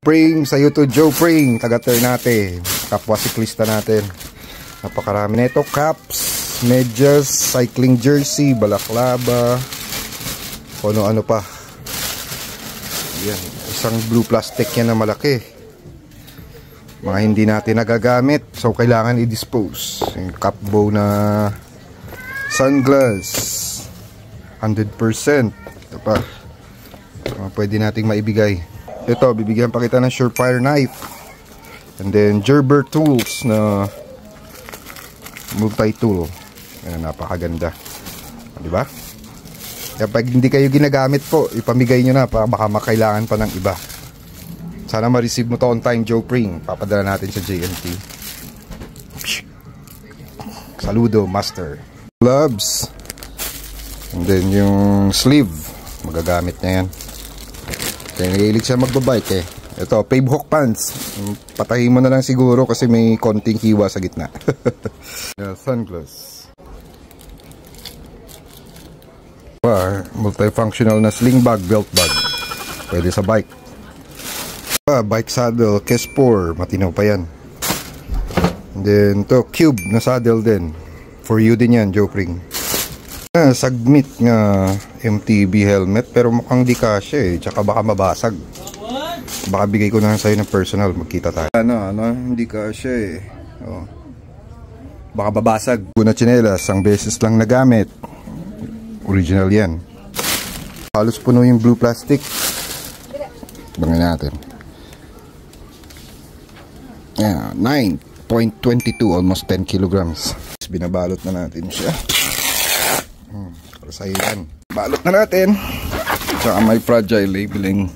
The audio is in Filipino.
Pring sa YouTube, Joe Pring, taga Ternate, kapwa siklista natin. Napakarami nito, caps, medyas, cycling jersey, balaklava, ano pa. Yan, isang blue plastic yan na malaki. Mga hindi natin nagagamit, so kailangan i-dispose. Yung cap bow na sunglass, 100%. Ito pa, pwede nating maibigay. Ito, bibigyan pa kita ng Surefire knife. And then Gerber tools na multi-tool. Ayan, napakaganda. Diba? Kaya pag hindi kayo ginagamit po, ipamigay nyo na, baka makailangan pa ng iba. Sana ma-receive mo to on time, Joe Pring. Papadala natin sa JNT. Saludo, master. Gloves. And then yung sleeve, magagamit na yan. Kaya nahilig siya magbabike eh. Ito, Pave Hook pants. Patahin mo na lang siguro kasi may konting hiwa sa gitna. Sunglass. Multifunctional na sling bag, belt bag. Pwede sa bike. Bike saddle, Kes4. Matinaw pa yan. And then to cube na saddle din. For you din yan, Joe Pring. Sagmit nga MTB helmet pero mukhang di kasya eh. Tsaka baka mabasag. Baka bigay ko na lang sa'yo ng personal. Magkita tayo. Hindi kasya eh. Oh. Baka babasag. Una tsinelas, ang beses lang nagamit. Original yan. Halos puno yung blue plastic. Bangin natin. Yeah, 9.22, almost 10 kilograms. Binabalot na natin siya. Para sa'yo yan. Balot na natin. Tsaka may fragile labeling.